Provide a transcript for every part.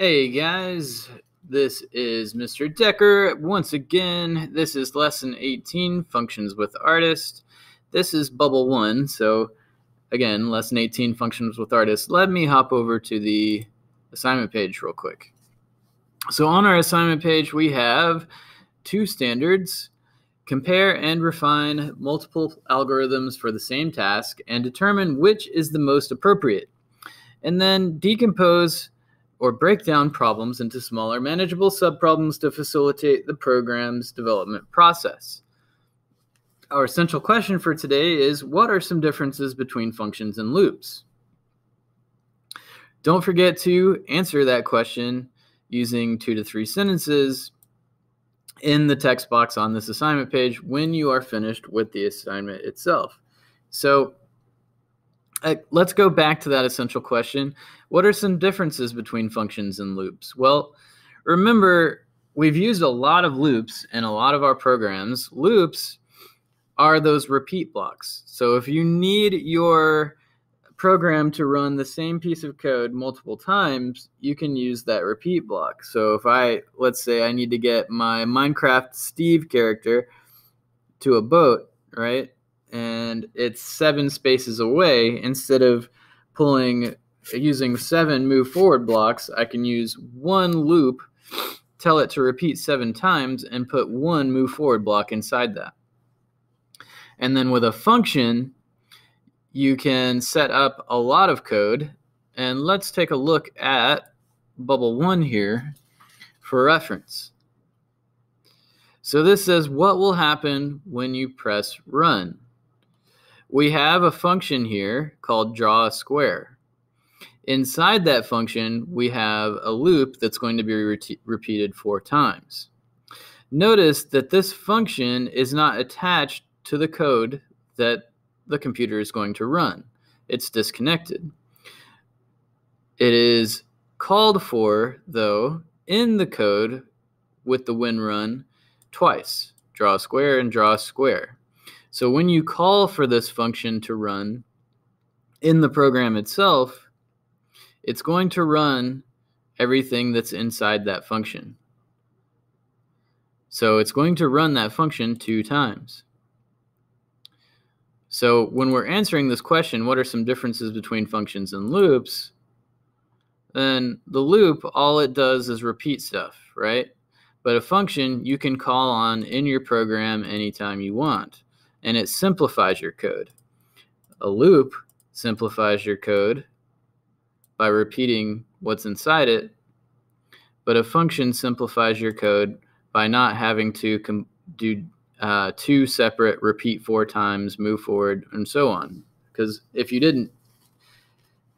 Hey guys, this is Mr. Decker. Once again, this is lesson 18, Functions with Artist. This is bubble 1, so again, lesson 18, Functions with Artist. Let me hop over to the assignment page real quick. So on our assignment page, we have two standards: compare and refine multiple algorithms for the same task and determine which is the most appropriate. And then decompose or break down problems into smaller, manageable subproblems to facilitate the program's development process. Our essential question for today is, what are some differences between functions and loops? Don't forget to answer that question using 2 to 3 sentences in the text box on this assignment page when you are finished with the assignment itself. So let's go back to that essential question. What are some differences between functions and loops? Well, remember, we've used a lot of loops in a lot of our programs. Loops are those repeat blocks. So if you need your program to run the same piece of code multiple times, you can use that repeat block. So if let's say I need to get my Minecraft Steve character to a boat, right? And it's 7 spaces away. Instead of using 7 move forward blocks, I can use one loop, tell it to repeat 7 times, and put one move forward block inside that. And then with a function, you can set up a lot of code. And let's take a look at bubble 1 here for reference. So this says, what will happen when you press run? We have a function here called draw a square. Inside that function, we have a loop that's going to be repeated 4 times. Notice that this function is not attached to the code that the computer is going to run. It's disconnected. It is called for, though, in the code with the when run twice. Draw a square and draw a square. So when you call for this function to run in the program itself, it's going to run everything that's inside that function. So it's going to run that function 2 times. So when we're answering this question, what are some differences between functions and loops? Then the loop, all it does is repeat stuff, right? But a function you can call on in your program anytime you want, and it simplifies your code. A loop simplifies your code by repeating what's inside it, but a function simplifies your code by not having to do 2 separate repeat 4 times, move forward, and so on. Because if you didn't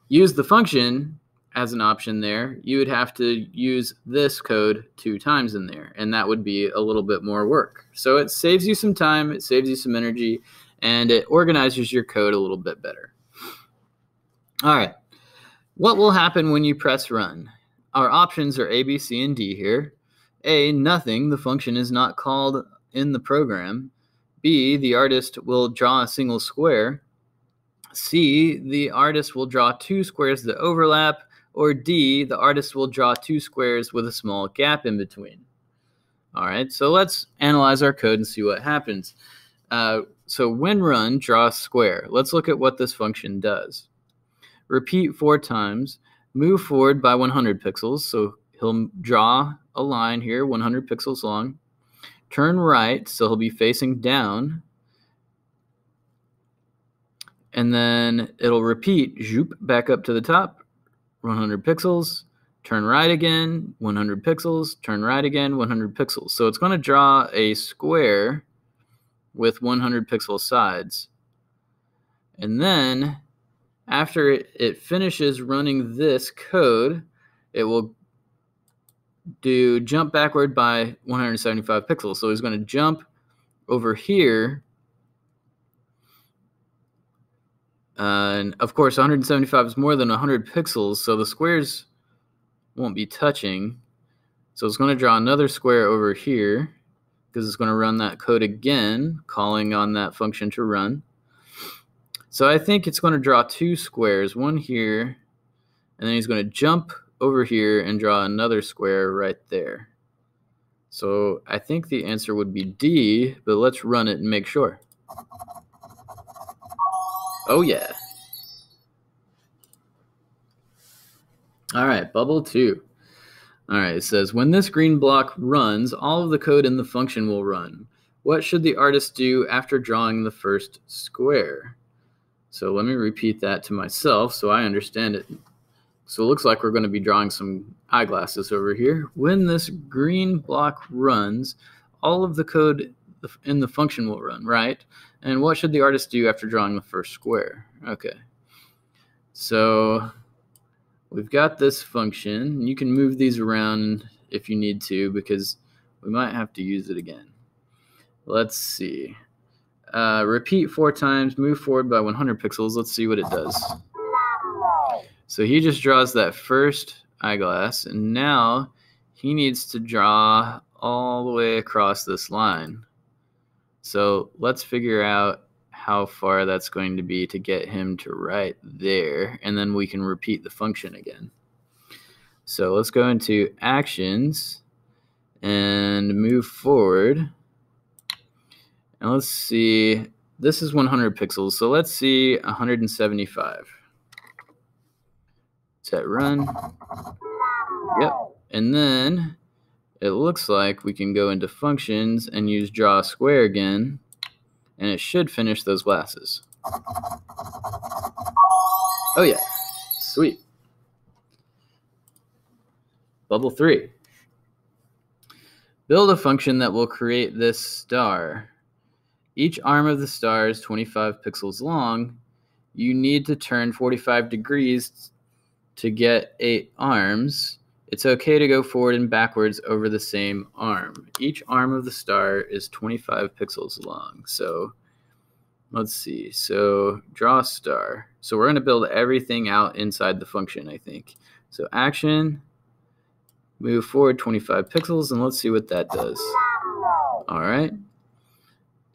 use the function as an option there, you would have to use this code 2 times in there, and that would be a little bit more work. So it saves you some time, it saves you some energy, and it organizes your code a little bit better. All right, what will happen when you press run? Our options are A, B, C, and D here. A, nothing, the function is not called in the program. B, the artist will draw a single square. C, the artist will draw 2 squares that overlap. Or D, the artist will draw 2 squares with a small gap in between. All right, so let's analyze our code and see what happens. So when run, draw a square. Let's look at what this function does. Repeat 4 times, move forward by 100 pixels. So he'll draw a line here, 100 pixels long. Turn right, so he'll be facing down. And then it'll repeat, zoop, back up to the top. 100 pixels, turn right again, 100 pixels, turn right again, 100 pixels. So it's going to draw a square with 100 pixel sides. And then after it finishes running this code, it will do jump backward by 175 pixels. So he's going to jump over here. And of course, 175 is more than 100 pixels, so the squares won't be touching. So it's going to draw another square over here because it's going to run that code again, calling on that function to run. So I think it's going to draw 2 squares, one here, and then he's going to jump over here and draw another square right there. So I think the answer would be D, but let's run it and make sure. Oh yeah. All right, bubble 2. All right, it says, when this green block runs, all of the code in the function will run. What should the artist do after drawing the first square? So let me repeat that to myself so I understand it. So it looks like we're going to be drawing some eyeglasses over here. When this green block runs, all of the code in the function will run, right? And what should the artist do after drawing the first square? Okay. So we've got this function. You can move these around if you need to because we might have to use it again. Let's see. Repeat 4 times, move forward by 100 pixels. Let's see what it does. So he just draws that first eyeglass, and now he needs to draw all the way across this line. So let's figure out how far that's going to be to get him to right there, and then we can repeat the function again. So let's go into actions and move forward. And let's see, this is 100 pixels, so let's see 175. Set run. Yep. And then it looks like we can go into functions and use draw a square again, and it should finish those glasses. Oh yeah, sweet. Bubble 3. Build a function that will create this star. Each arm of the star is 25 pixels long. You need to turn 45 degrees to get 8 arms. It's okay to go forward and backwards over the same arm. Each arm of the star is 25 pixels long. So let's see. So draw a star. So we're going to build everything out inside the function, I think. So action, move forward 25 pixels, and let's see what that does. All right.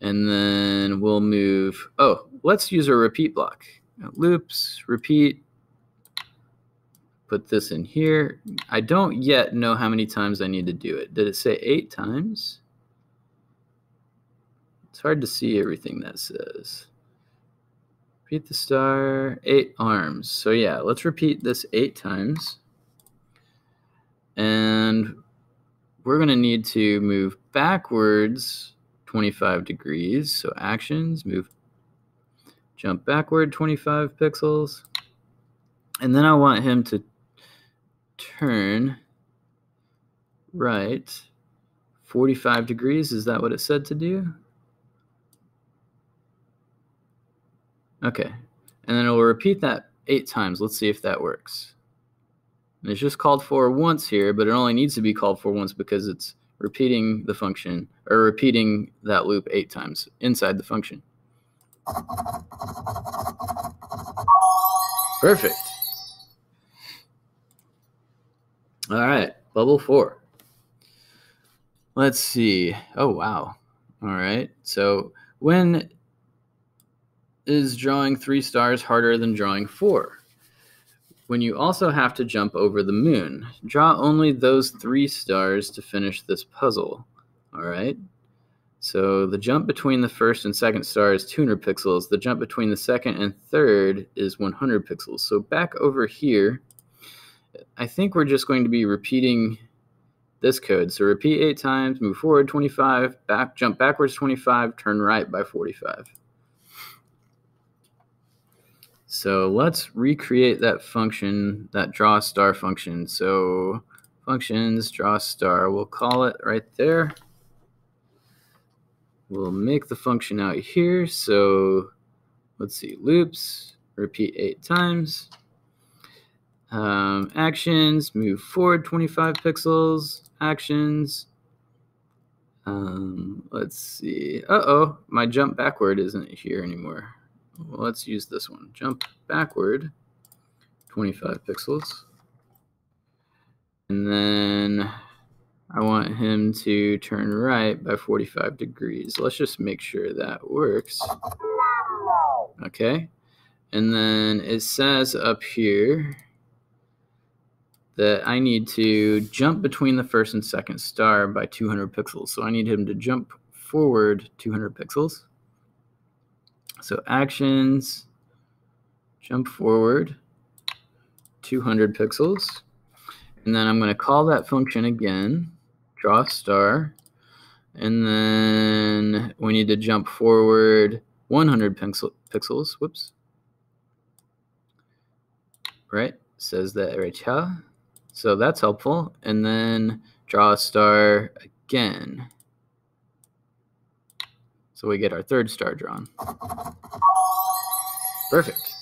And then we'll move. Oh, let's use a repeat block. Loops, repeat. Put this in here. I don't yet know how many times I need to do it. Did it say 8 times? It's hard to see everything that says. Repeat the star, 8 arms. So yeah, let's repeat this 8 times. And we're going to need to move backwards 25 degrees. So actions, move, jump backward 25 pixels. And then I want him to turn right 45 degrees. Is that what it said to do? Okay. And then it will repeat that 8 times. Let's see if that works. And it's just called for once here, but it only needs to be called for once because it's repeating the function, or repeating that loop 8 times inside the function. Perfect. All right, bubble 4. Let's see. Oh, wow. All right. So when is drawing 3 stars harder than drawing 4? When you also have to jump over the moon. Draw only those 3 stars to finish this puzzle. All right. So the jump between the first and second star is 200 pixels. The jump between the second and third is 100 pixels. So back over here, I think we're just going to be repeating this code. So repeat 8 times, move forward 25, jump backwards 25, turn right by 45. So let's recreate that function, that draw star function. So functions, draw star, we'll call it right there. We'll make the function out here. So let's see, loops, repeat 8 times. Actions, move forward 25 pixels, actions. Let's see. Uh-oh, my jump backward isn't here anymore. Well, let's use this one. Jump backward 25 pixels. And then I want him to turn right by 45 degrees. Let's just make sure that works. Okay. And then it says up here that I need to jump between the first and second star by 200 pixels. So I need him to jump forward 200 pixels. So actions, jump forward 200 pixels. And then I'm going to call that function again, draw a star. And then we need to jump forward 100 pixels. Whoops. Right? Says that right here. So that's helpful. And then draw a star again. So we get our third star drawn. Perfect.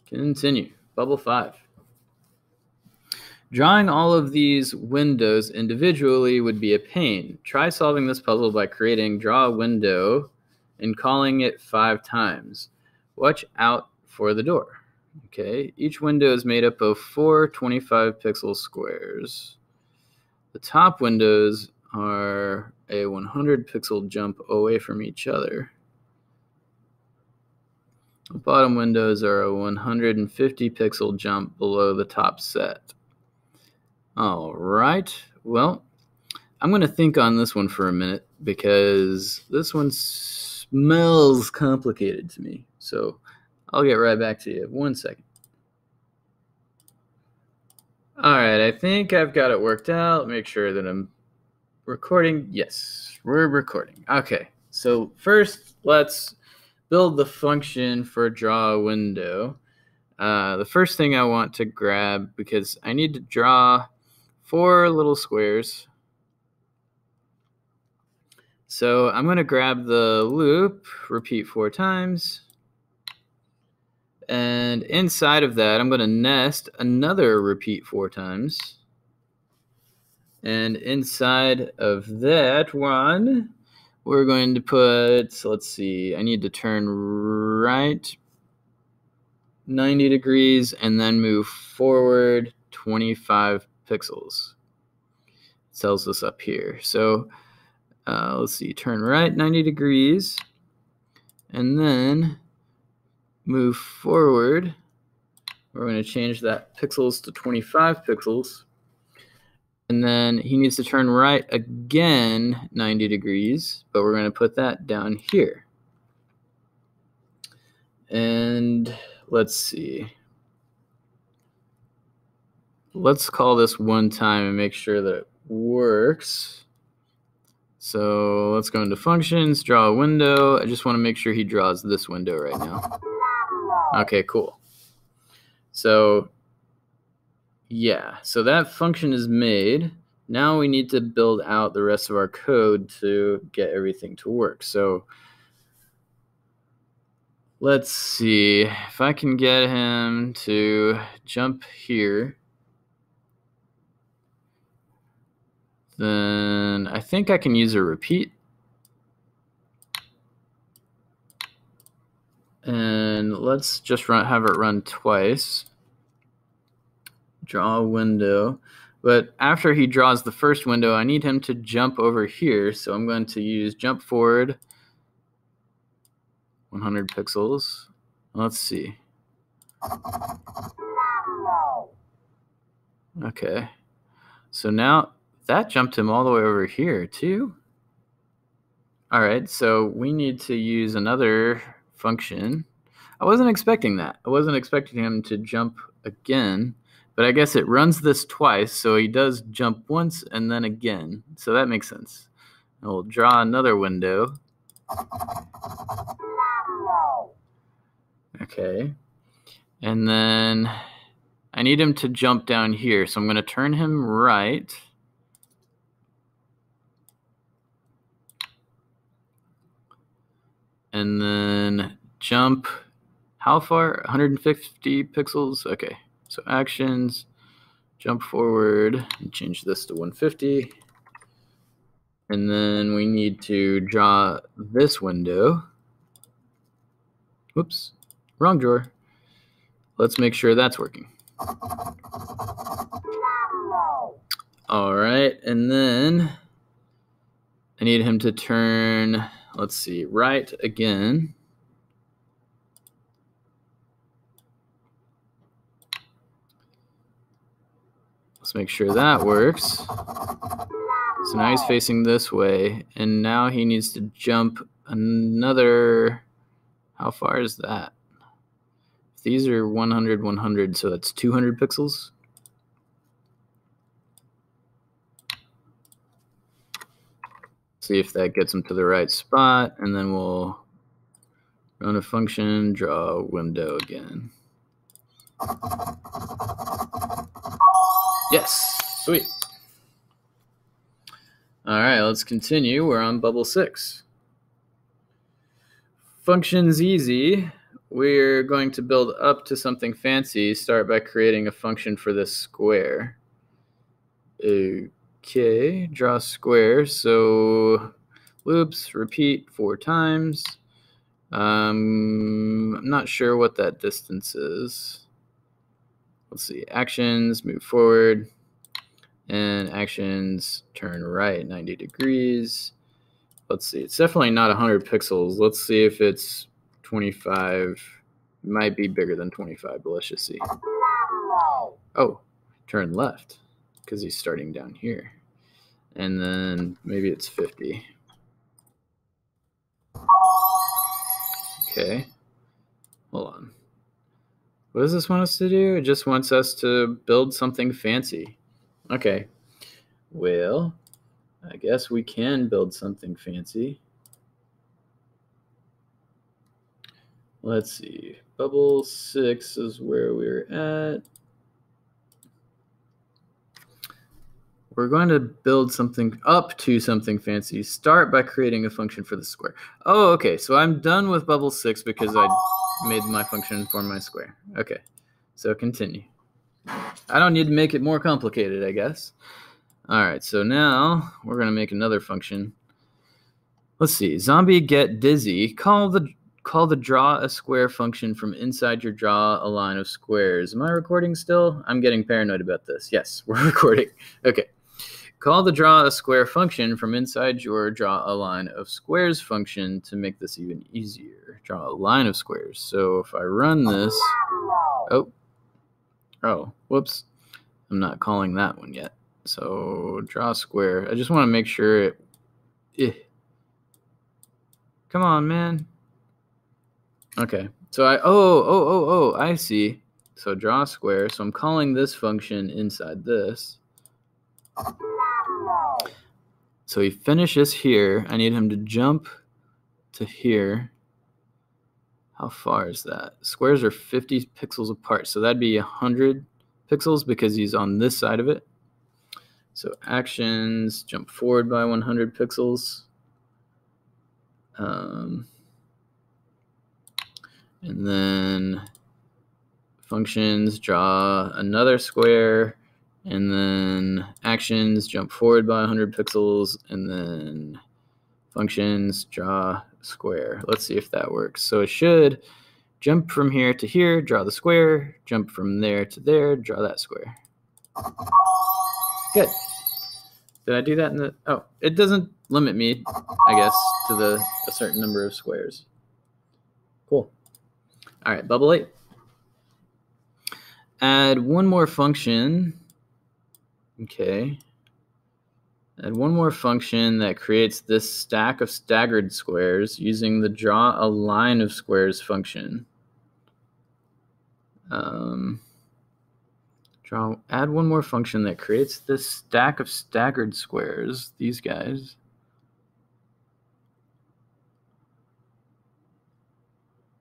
Continue. Bubble 5. Drawing all of these windows individually would be a pain. Try solving this puzzle by creating draw a window and calling it 5 times. Watch out for the door. Okay, each window is made up of 4 25 pixel squares. The top windows are a 100 pixel jump away from each other. The bottom windows are a 150 pixel jump below the top set. All right, well, I'm going to think on this one for a minute because this one smells complicated to me. So I'll get right back to you. 1 second. All right, I think I've got it worked out. Make sure that I'm recording. Yes, we're recording. Okay, so first let's build the function for draw a window. The first thing I want to grab, because I need to draw 4 little squares. So I'm going to grab the loop, repeat 4 times. And inside of that, I'm going to nest another repeat 4 times. And inside of that one, we're going to put, let's see, I need to turn right 90 degrees and then move forward 25 pixels. It tells us up here. So let's see, turn right 90 degrees and then move forward. We're going to change that pixels to 25 pixels. And then he needs to turn right again 90 degrees, but we're going to put that down here. And let's see. Let's call this 1 time and make sure that it works. So let's go into functions, draw a window. I just want to make sure he draws this window right now. Okay, cool. So yeah, so that function is made. Now we need to build out the rest of our code to get everything to work. So let's see if I can get him to jump here. Then I think I can use a repeat. And let's just have it run twice. Draw a window. But after he draws the first window, I need him to jump over here. So I'm going to use jump forward 100 pixels. Let's see. Okay. So now that jumped him all the way over here too. All right, so we need to use another function. I wasn't expecting that. I wasn't expecting him to jump again, but I guess it runs this twice, so he does jump once and then again. So that makes sense. And we'll draw another window. Okay. And then I need him to jump down here, so I'm going to turn him right. And then jump, how far? 150 pixels? Okay, so actions, jump forward, and change this to 150. And then we need to draw this window. Whoops, wrong drawer. Let's make sure that's working. All right, and then I need him to turn, let's see, right again. Let's make sure that works. So now he's facing this way, and now he needs to jump another, how far is that? These are 100, 100, so that's 200 pixels. See if that gets him to the right spot, and then we'll run a function, draw a window again. Yes, sweet. All right, let's continue. We're on bubble 6. Function's easy. We're going to build up to something fancy. Start by creating a function for this square. Okay, draw a square. So loops, repeat 4 times. I'm not sure what that distance is. Let's see, actions, move forward, and actions, turn right 90 degrees. Let's see, it's definitely not 100 pixels. Let's see if it's 25. It might be bigger than 25, but let's just see. Oh, turn left, because he's starting down here. And then maybe it's 50. Okay, hold on. What does this want us to do? It just wants us to build something fancy. Okay, well, I guess we can build something fancy. Let's see, bubble 6 is where we're at. We're going to build something up to something fancy. Start by creating a function for the square. Oh, okay, so I'm done with bubble 6 because I made my function for my square. Okay, so continue. I don't need to make it more complicated, I guess. All right, so now we're going to make another function. Let's see, zombie get dizzy. Call the draw a square function from inside your draw a line of squares. Am I recording still? I'm getting paranoid about this. Yes, we're recording. Okay. Call the draw a square function from inside your draw a line of squares function to make this even easier. Draw a line of squares. So if I run this, oh, whoops. I'm not calling that one yet. So draw a square. I just want to make sure it, come on, man. Okay. So I see. So draw a square. So I'm calling this function inside this. So he finishes here. I need him to jump to here. How far is that? Squares are 50 pixels apart, so that'd be 100 pixels because he's on this side of it. So actions, jump forward by 100 pixels. And then functions, draw another square. And then actions, jump forward by 100 pixels, and then functions, draw square. Let's see if that works. So it should jump from here to here, draw the square, jump from there to there, draw that square. Good. Did I do that in the, oh, it doesn't limit me, I guess, to a certain number of squares. Cool. All right, bubble 8. Add one more function. Okay. Add one more function that creates this stack of staggered squares using the draw a line of squares function. Add one more function that creates this stack of staggered squares, these guys.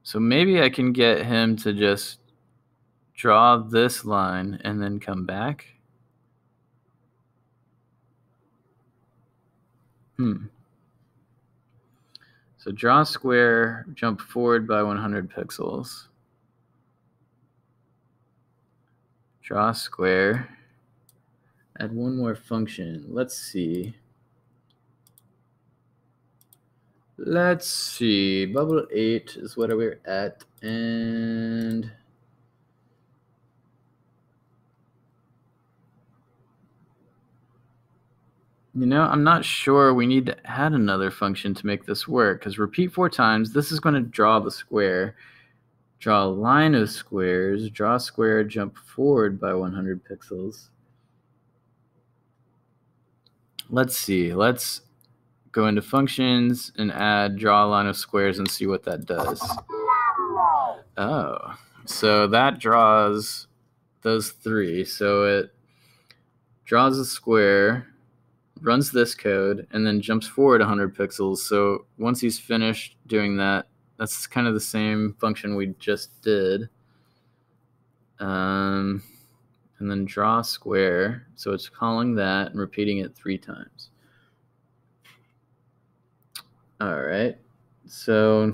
So maybe I can get him to just draw this line and then come back. So draw square, jump forward by 100 pixels. Draw square. Add one more function. Let's see. Bubble 8 is what we're at. And you know, I'm not sure we need to add another function to make this work, because repeat 4 times, this is going to draw the square, draw a line of squares, draw a square, jump forward by 100 pixels. let's see. Let's go into functions and add draw a line of squares and see what that does. Oh, so that draws those three. So it draws a square, runs this code, and then jumps forward 100 pixels. So once he's finished doing that, that's kind of the same function we just did. And then draw square. So it's calling that and repeating it 3 times. All right. So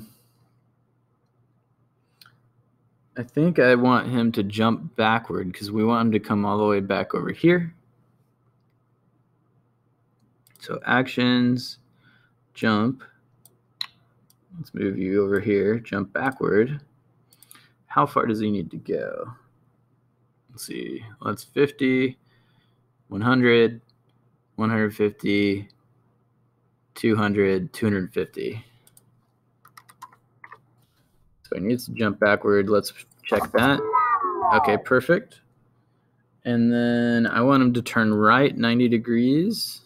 I think I want him to jump backward because we want him to come all the way back over here. So actions, jump. Let's move you over here, jump backward. How far does he need to go? Let's see. Let's 50, 100, 150, 200, 250. So he needs to jump backward. Let's check that. Okay, perfect. And then I want him to turn right 90 degrees.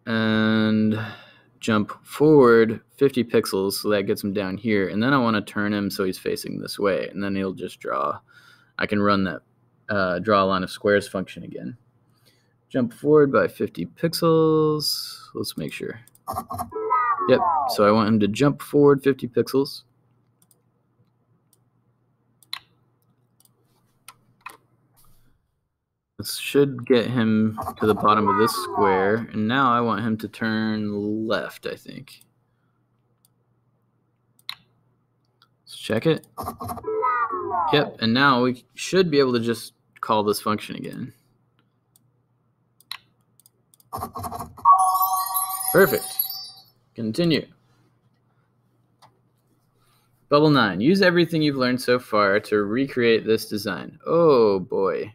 And jump forward 50 pixels, so that gets him down here. And then I want to turn him so he's facing this way, and then he'll just draw. I can run that draw a line of squares function again. Jump forward by 50 pixels. Let's make sure. Yep, so I want him to jump forward 50 pixels. This should get him to the bottom of this square, and now I want him to turn left, I think. Let's check it. Yep, and now we should be able to just call this function again. Perfect. Continue. Bubble 9. Use everything you've learned so far to recreate this design. Oh, boy.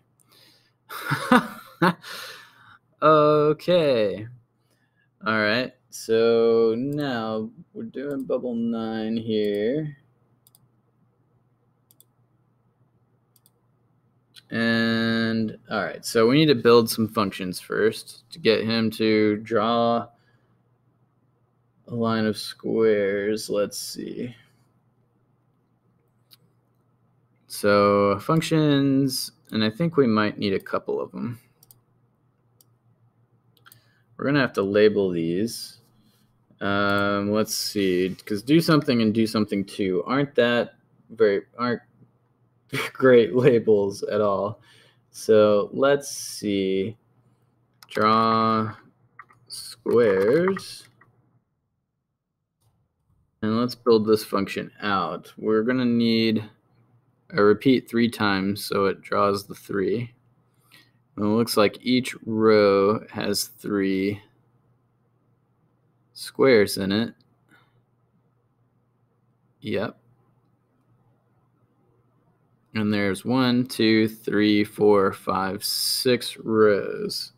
Okay. All right. So now we're doing bubble 9 here. And all right. So we need to build some functions first to get him to draw a line of squares. Let's see. So functions, and I think we might need a couple of them. We're going to have to label these. Let's see, because do something and do something too aren't great labels at all. So let's see, draw squares. And let's build this function out. We're going to need a repeat 3 times, so it draws the 3. And it looks like each row has 3 squares in it. Yep. And there's 1, 2, 3, 4, 5, 6 rows.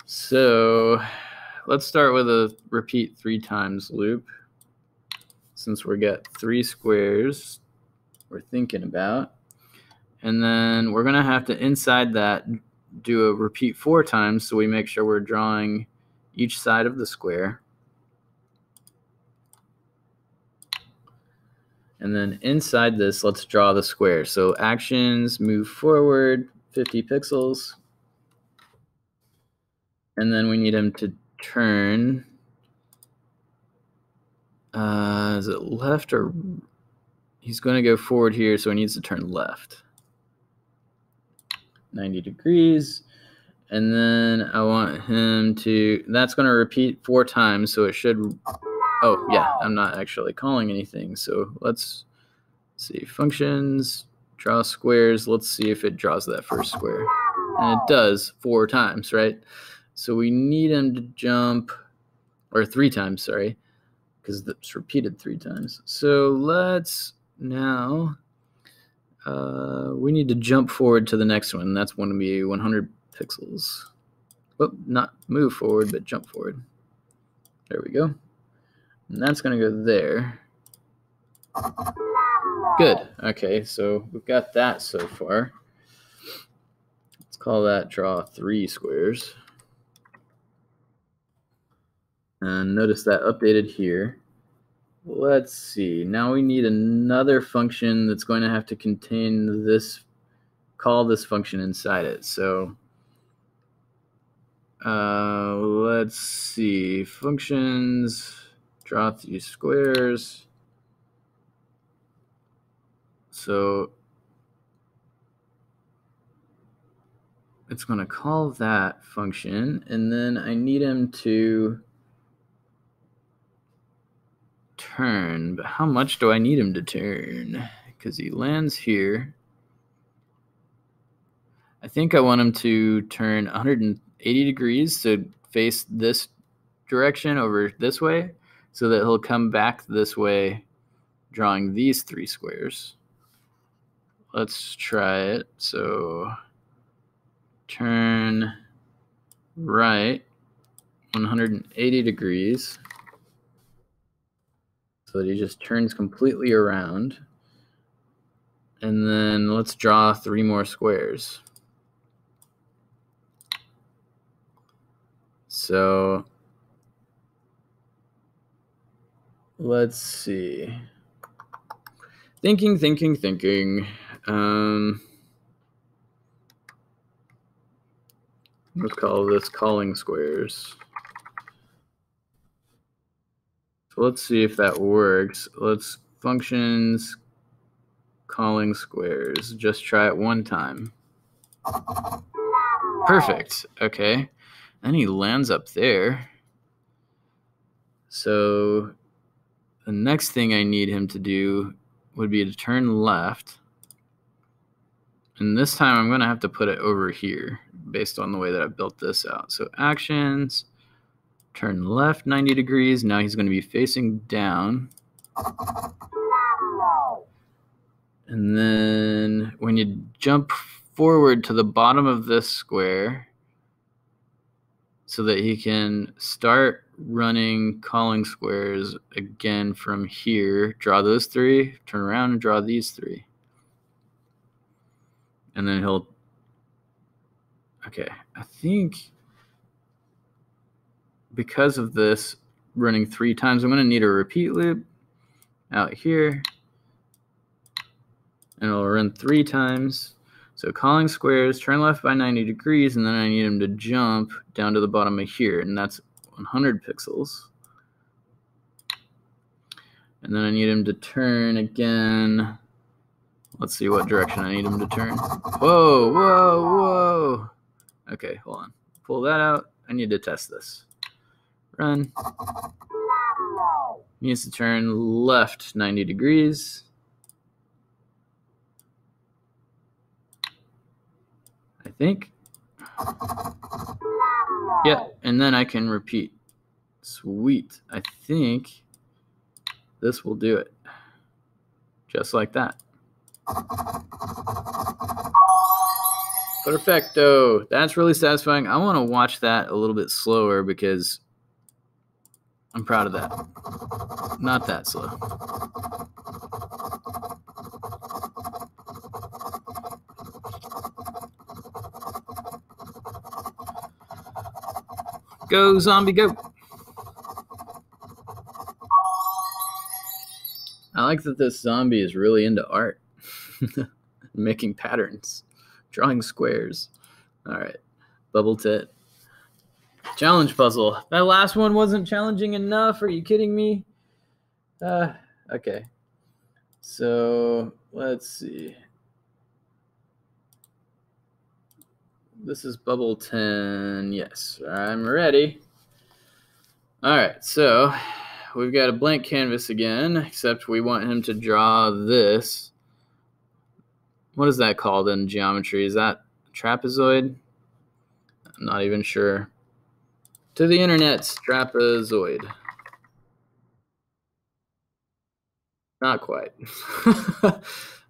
So let's start with a repeat 3 times loop. Since we got 3 squares we're thinking about. And then we're going to have to, inside that, do a repeat 4 times so we make sure we're drawing each side of the square. And then inside this, let's draw the square. So actions, move forward 50 pixels. And then we need him to turn, is it left or, he's going to go forward here, so he needs to turn left 90 degrees. And then I want him to, that's going to repeat 4 times, so it should, oh yeah, I'm not actually calling anything. So let's see, functions, draw squares. Let's see if it draws that first square. And it does 4 times, right? So we need him to jump, or 3 times, sorry, because it's repeated 3 times. So let's now, we need to jump forward to the next one. That's going to be 100 pixels. Oh, not move forward, but jump forward. There we go. And that's going to go there. Good. Okay, so we've got that so far. Let's call that draw 3 squares. And notice that updated here. Let's see. Now we need another function that's going to have to contain this, call this function inside it. So let's see. Functions, draw 3 squares. So it's going to call that function, and then I need him to turn. But how much do I need him to turn? Because he lands here. I think I want him to turn 180 degrees to face this direction over this way, so that he'll come back this way, drawing these 3 squares. Let's try it. So turn right 180 degrees, so that he just turns completely around. And then let's draw 3 more squares. So let's see. Thinking. Let's call this calling squares. So let's see if that works. Let's functions calling squares. Just try it one time. Perfect. Okay. Then he lands up there. So the next thing I need him to do would be to turn left. And this time I'm going to have to put it over here based on the way that I built this out. So actions, turn left 90 degrees. Now he's going to be facing down. And then when you jump forward to the bottom of this square, so that he can start running calling squares again from here, draw those 3, turn around and draw these 3. And then he'll, okay, I think because of this running 3 times, I'm going to need a repeat loop out here. And it'll run 3 times. So calling squares, turn left by 90 degrees, and then I need him to jump down to the bottom of here, and that's 100 pixels. And then I need him to turn again. Let's see what direction I need him to turn. Whoa. Okay, hold on. Pull that out. I need to test this. Run. Needs to turn left 90 degrees. I think. Yeah, and then I can repeat. Sweet. I think this will do it. Just like that. Perfecto. That's really satisfying. I want to watch that a little bit slower because I'm proud of that. Not that slow. Go, zombie, go. I like that this zombie is really into art. Making patterns. Drawing squares. All right. Bubble tit. Challenge puzzle. That last one wasn't challenging enough. Are you kidding me? Okay. So let's see. This is bubble 10. Yes, I'm ready. All right, so we've got a blank canvas again, except we want him to draw this. What is that called in geometry? Is that trapezoid? I'm not even sure. To the internet, trapezoid. Not quite.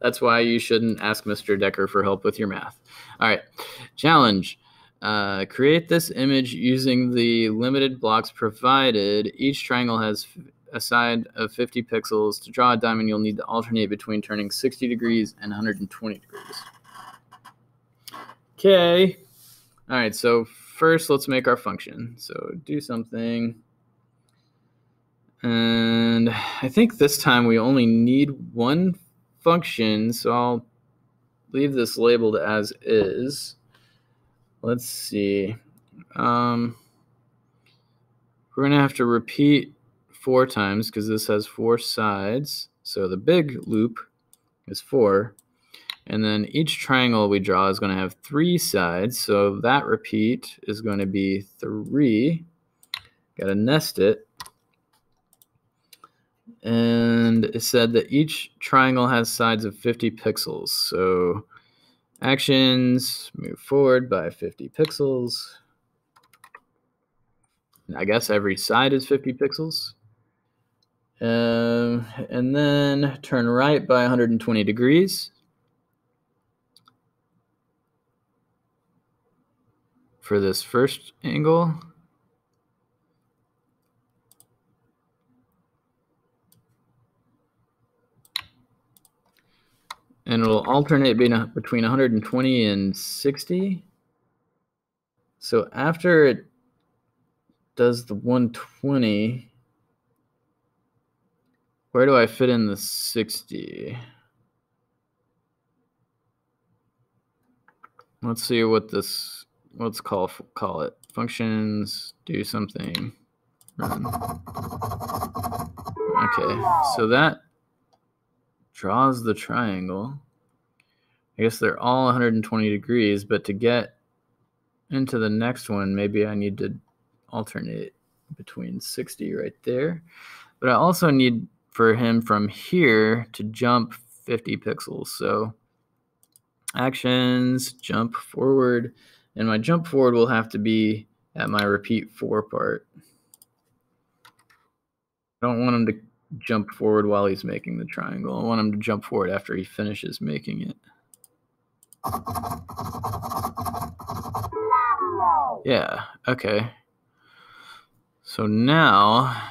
That's why you shouldn't ask Mr. Decker for help with your math. All right, challenge. Create this image using the limited blocks provided. Each triangle has a side of 50 pixels. To draw a diamond, you'll need to alternate between turning 60 degrees and 120 degrees. Okay. All right, so first let's make our function. So do something. And I think this time we only need one function, so I'll leave this labeled as is. Let's see. We're going to have to repeat 4 times because this has 4 sides. So the big loop is 4. And then each triangle we draw is going to have 3 sides. So that repeat is going to be 3. Got to nest it. And it said that each triangle has sides of 50 pixels. So actions, move forward by 50 pixels. I guess every side is 50 pixels. And then turn right by 120 degrees. For this first angle. And it'll alternate between 120 and 60. So after it does the 120, where do I fit in the 60? Let's see what this, let's call it functions, do something, run. Okay, so that draws the triangle. I guess they're all 120 degrees, but to get into the next one, maybe I need to alternate between 60 right there. But I also need for him from here to jump 50 pixels. So actions, jump forward, and my jump forward will have to be at my repeat 4 part. I don't want him to jump forward while he's making the triangle. I want him to jump forward after he finishes making it. Yeah, okay. So now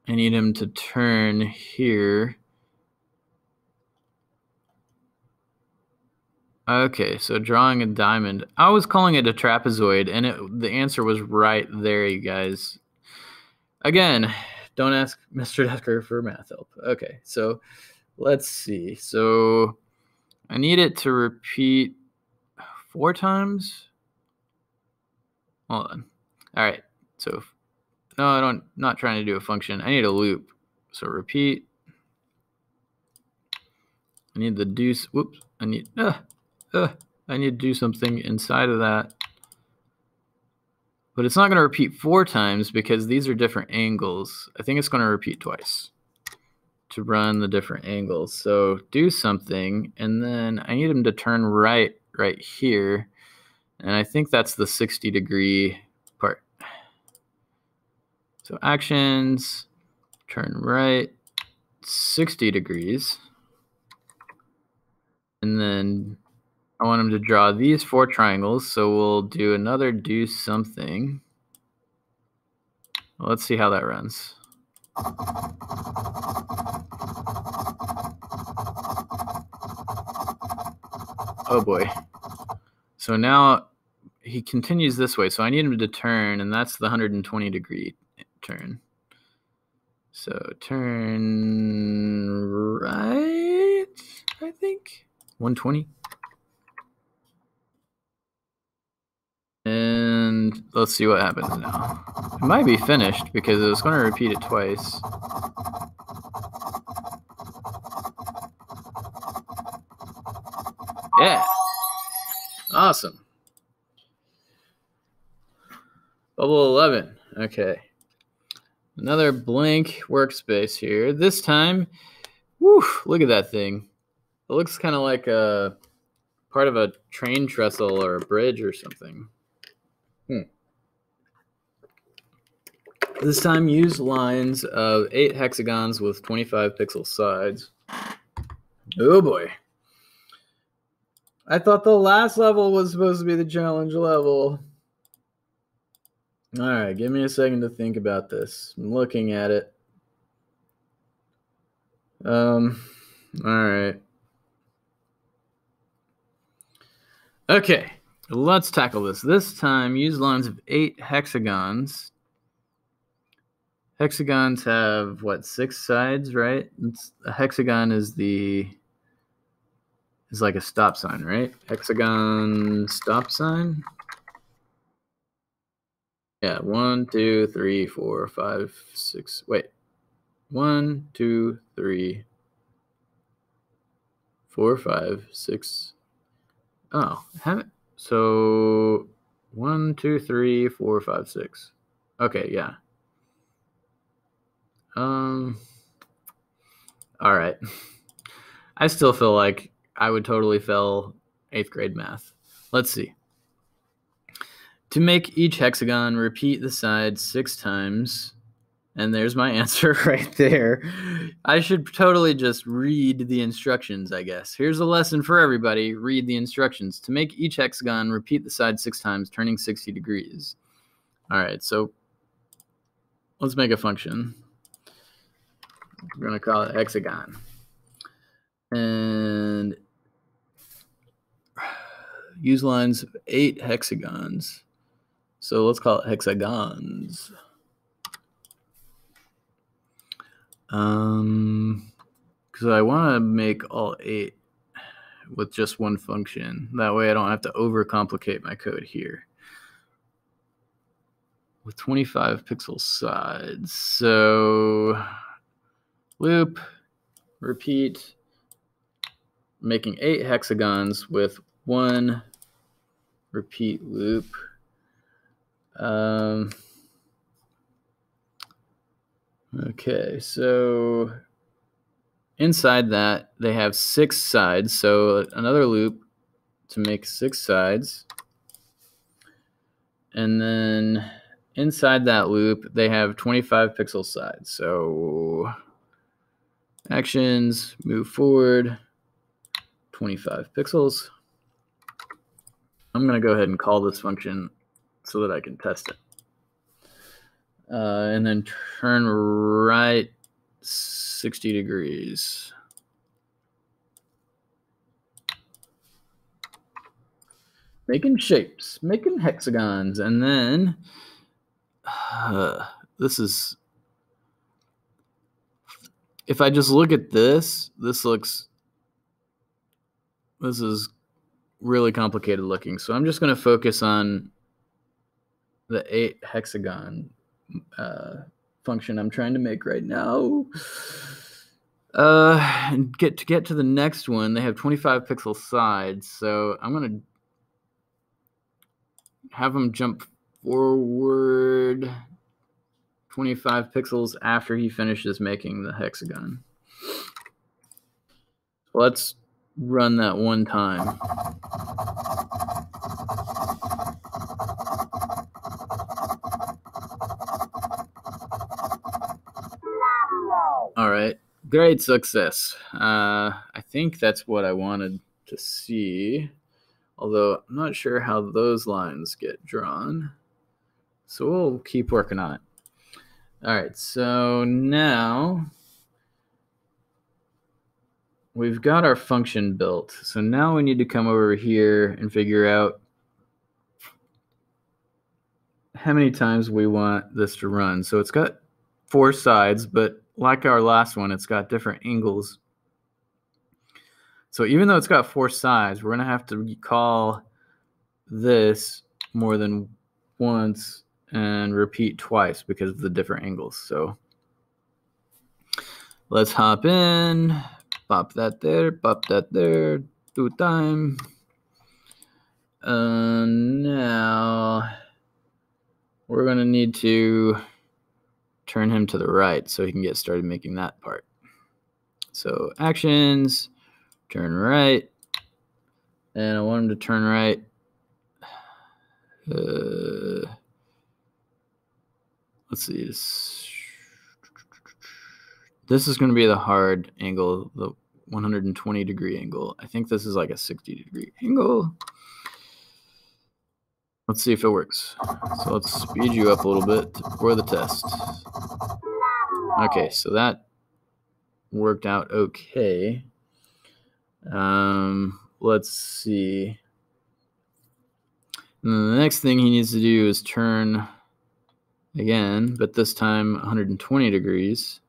I need him to turn here. Okay, so drawing a diamond. I was calling it a trapezoid, and the answer was right there, you guys. Again, don't ask Mr. Decker for math help. Okay, so let's see. So I need it to repeat 4 times. Hold on. All right, so no, not trying to do a function. I need a loop. So repeat. I need the deuce. Whoops. I need to do something inside of that. But it's not going to repeat 4 times because these are different angles. I think it's going to repeat twice to run the different angles. So do something, and then I need him to turn right here. And I think that's the 60-degree part. So actions, turn right 60 degrees. And then I want him to draw these 4 triangles, so we'll do another do something. Well, let's see how that runs. Oh boy. So now he continues this way, so I need him to turn, and that's the 120-degree turn. So turn right, I think, 120. And let's see what happens now. It might be finished because it was going to repeat it twice. Yeah. Awesome. Bubble 11. Okay. Another blank workspace here. This time, whew, look at that thing. It looks kind of like a part of a train trestle or a bridge or something. This time, use lines of 8 hexagons with 25 pixel sides. Oh boy. I thought the last level was supposed to be the challenge level. All right, give me a second to think about this. I'm looking at it. All right. Okay, let's tackle this. This time, use lines of 8 hexagons. Hexagons have, what, 6 sides, right? A hexagon is like a stop sign, right? Hexagon stop sign. Yeah, 1, 2, 3, 4, 5, 6. Wait. 1, 2, 3, 4, 5, 6. Oh, so 1, 2, 3, 4, 5, 6. Okay, yeah. All right. I still feel like I would totally fail 8th grade math. Let's see. To make each hexagon, repeat the sides 6 times. And there's my answer right there. I should totally just read the instructions, I guess. Here's a lesson for everybody. Read the instructions. To make each hexagon, repeat the side 6 times, turning 60 degrees. All right, so let's make a function. We're going to call it hexagon. And use lines of 8 hexagons. So let's call it hexagons. Because I want to make all 8 with just one function. That way I don't have to overcomplicate my code here. With 25 pixel sides. So loop, repeat, making 8 hexagons with one repeat loop. Okay, so inside that, they have 6 sides. So another loop to make 6 sides. And then inside that loop, they have 25 pixel sides. So actions, move forward, 25 pixels. I'm going to go ahead and call this function so that I can test it. And then turn right 60 degrees. Making shapes, making hexagons, and then this is, if I just look at this is really complicated looking. So I'm just going to focus on the 8 hexagon function I'm trying to make right now. And get to the next one, they have 25 pixel sides. So I'm going to have them jump forward 25 pixels after he finishes making the hexagon. Let's run that one time. All right, great success. I think that's what I wanted to see, although I'm not sure how those lines get drawn. So we'll keep working on it. All right, so now we've got our function built. So now we need to come over here and figure out how many times we want this to run. So it's got 4 sides, but like our last one, it's got different angles. So even though it's got 4 sides, we're going to have to call this more than once and repeat twice because of the different angles. So let's hop in, pop that there, 2 times. Now we're going to need to turn him to the right so he can get started making that part. So actions, turn right, and I want him to turn right. Let's see. This is going to be the hard angle, the 120 degree angle. I think this is like a 60 degree angle. Let's see if it works. So let's speed you up a little bit for the test. Okay, so that worked out okay. Let's see. And then the next thing he needs to do is turn again, but this time 120 degrees.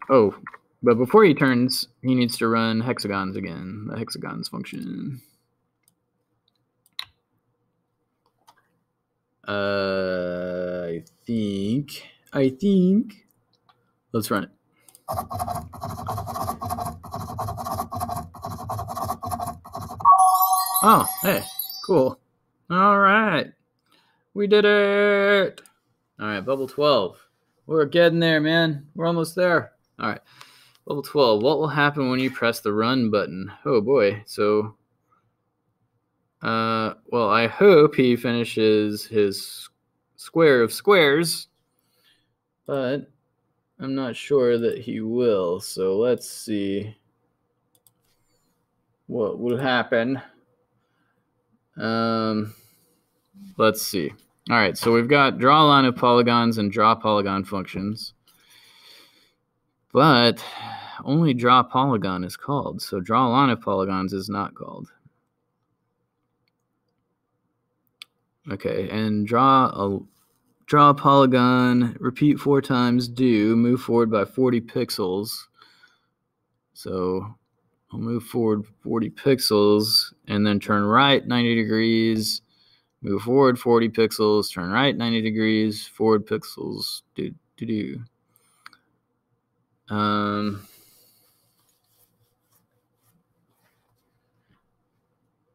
Oh, but before he turns, he needs to run hexagons again, the hexagons function. I think. Let's run it. Oh, hey, cool. All right. We did it. All right, bubble 12. We're getting there, man. We're almost there. All right, bubble 12. What will happen when you press the run button? Oh, boy. So, well, I hope he finishes his square of squares, but I'm not sure that he will. So let's see what will happen. Let's see. All right, so we've got draw a line of polygons and draw polygon functions, but only draw polygon is called, so draw a line of polygons is not called. Okay, and draw a polygon, repeat 4 times, move forward by 40 pixels. So I'll move forward 40 pixels and then turn right 90 degrees. Move forward 40 pixels, turn right 90 degrees, forward pixels,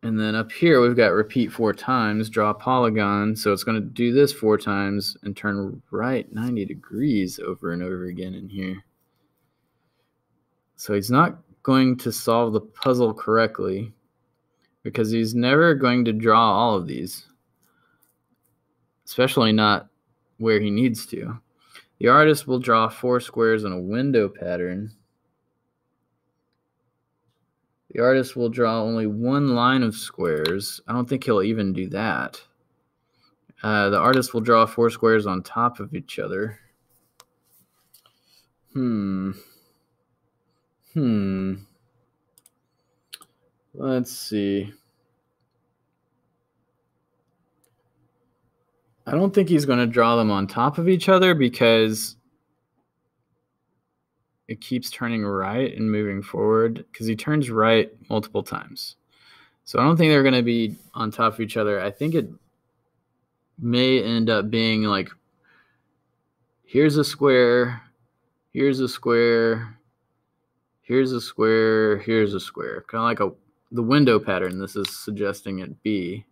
And then up here, we've got repeat 4 times, draw polygon. So it's going to do this 4 times and turn right 90 degrees over and over again in here. So he's not going to solve the puzzle correctly because he's never going to draw all of these, especially not where he needs to. The artist will draw 4 squares in a window pattern. The artist will draw only 1 line of squares. I don't think he'll even do that. The artist will draw 4 squares on top of each other. Let's see. I don't think he's going to draw them on top of each other because it keeps turning right and moving forward because he turns right multiple times. So I don't think they're going to be on top of each other. I think it may end up being like, here's a square, here's a square, here's a square, here's a square. Kind of like the window pattern this is suggesting it be.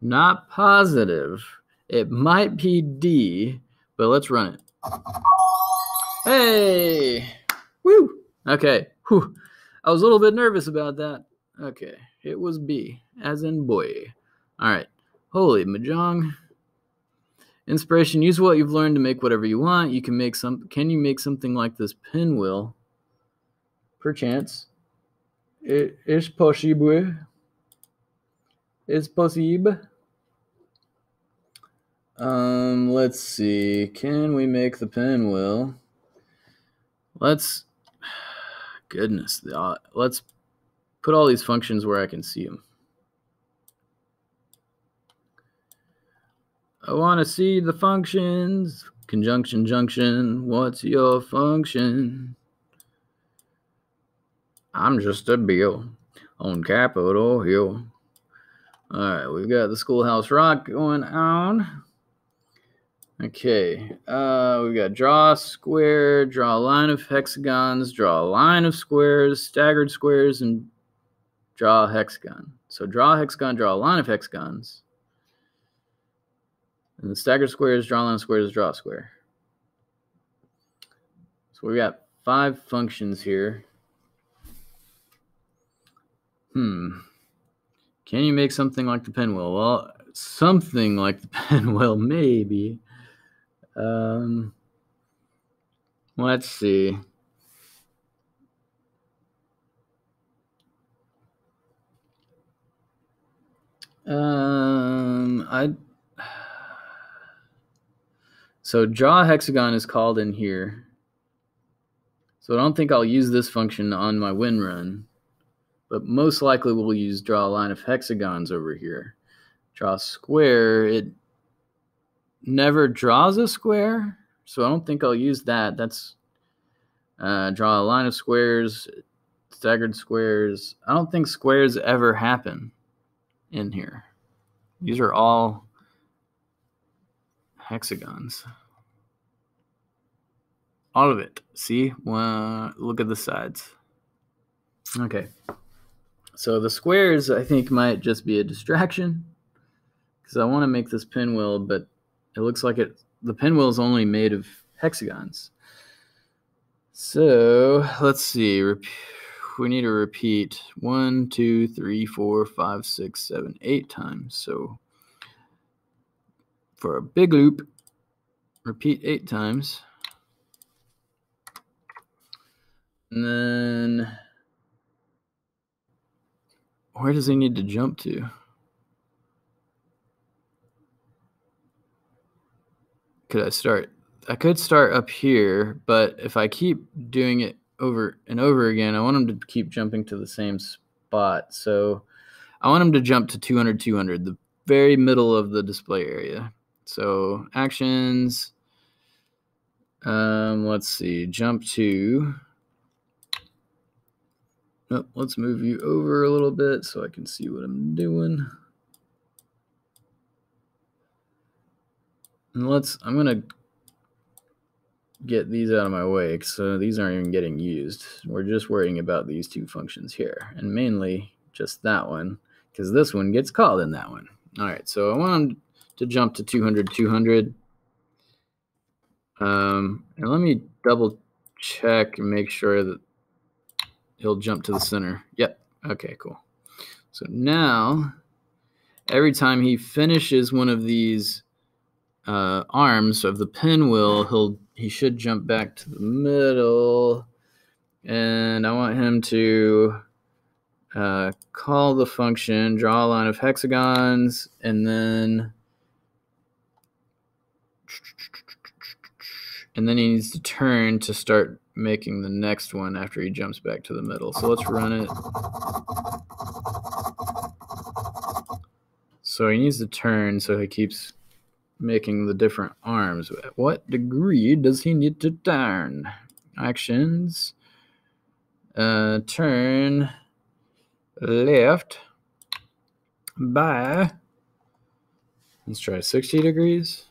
Not positive. It might be D, but let's run it. Hey! Woo! Okay. Whew. I was a little bit nervous about that. Okay. It was B, as in boy. All right. Holy mahjong. Inspiration. Use what you've learned to make whatever you want. You can make Can you make something like this pinwheel? Perchance. It's possible. It's possible. Let's see. Can we make the pinwheel? Let's put all these functions where I can see them. I want to see the functions. Conjunction, junction. What's your function? I'm just a bill on Capitol Hill. All right, we've got the Schoolhouse Rock going on. Okay, we've got draw a square, draw a line of hexagons, draw a line of squares, staggered squares, and draw a hexagon. So draw a hexagon, draw a line of hexagons. And the staggered squares, draw a line of squares, draw a square. So we got 5 functions here. Can you make something like the pinwheel? Well, something like the pinwheel, maybe. Let's see. So draw a hexagon is called in here. So I don't think I'll use this function on my win run, but most likely we'll use draw a line of hexagons over here. Draw a square, it never draws a square, so I don't think I'll use that. That's draw a line of squares, staggered squares. I don't think squares ever happen in here. These are all hexagons. All of it. See? Look at the sides. Okay. So the squares, I think, might just be a distraction because I want to make this pinwheel, but it looks like the pinwheel is only made of hexagons. So let's see. We need to repeat 1, 2, 3, 4, 5, 6, 7, 8 times. So for a big loop, repeat 8 times. And then where does he need to jump to? I could start up here, but if I keep doing it over and over again, I want him to keep jumping to the same spot. So I want him to jump to 200, 200, the very middle of the display area. So actions, let's see, jump to, let's move you over a little bit so I can see what I'm doing. And I'm going to get these out of my way, so these aren't even getting used. We're just worrying about these two functions here, and mainly just that one, because this one gets called in that one. All right, so I want him to jump to 200, 200. And let me double check and make sure that he'll jump to the center. Yep. Okay, cool. So now, every time he finishes one of these arms of the pinwheel, he should jump back to the middle, and I want him to call the function, draw a line of hexagons, and then he needs to turn to start making the next one after he jumps back to the middle. So let's run it. So he needs to turn, so he keeps making the different arms. At what degree does he need to turn? Actions. Turn left by, let's try 60 degrees.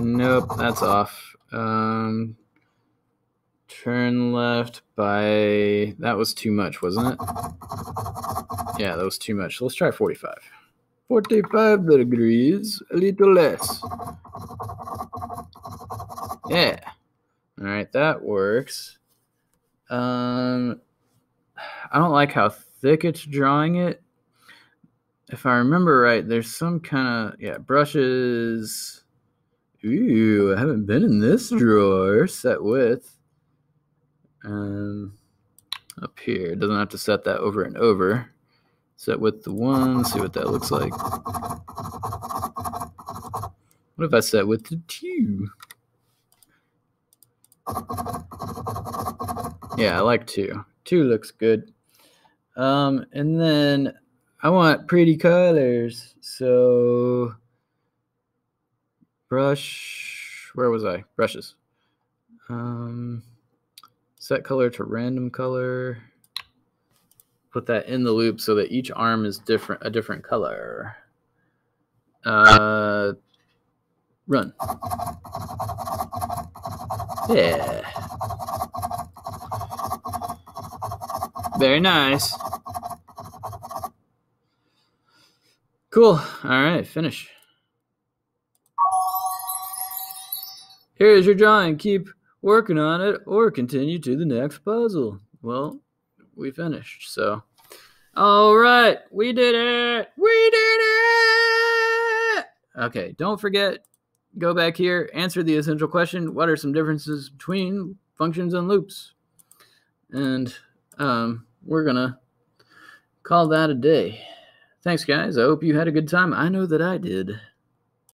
Nope, that's off. Turn left by, that was too much, wasn't it? Yeah, that was too much. So let's try 45. 45 degrees, a little less. Yeah. All right, that works. I don't like how thick it's drawing it. If I remember right, there's some kind of, brushes. Ooh, I haven't been in this drawer. Set width. Up here, it doesn't have to set that over and over. Set width to 1, see what that looks like. What if I set width to 2? Yeah, I like 2. 2 looks good. And then I want pretty colors. So brush, where was I? Brushes. Set color to random color. Put that in the loop so that each arm is a different color. Run. Yeah. Very nice. Cool. All right, finish. Here's your drawing. Keep working on it or continue to the next puzzle. Well, we finished, so. All right, we did it. We did it. Okay, don't forget, go back here, answer the essential question. What are some differences between functions and loops? And we're going to call that a day. Thanks, guys. I hope you had a good time. I know that I did.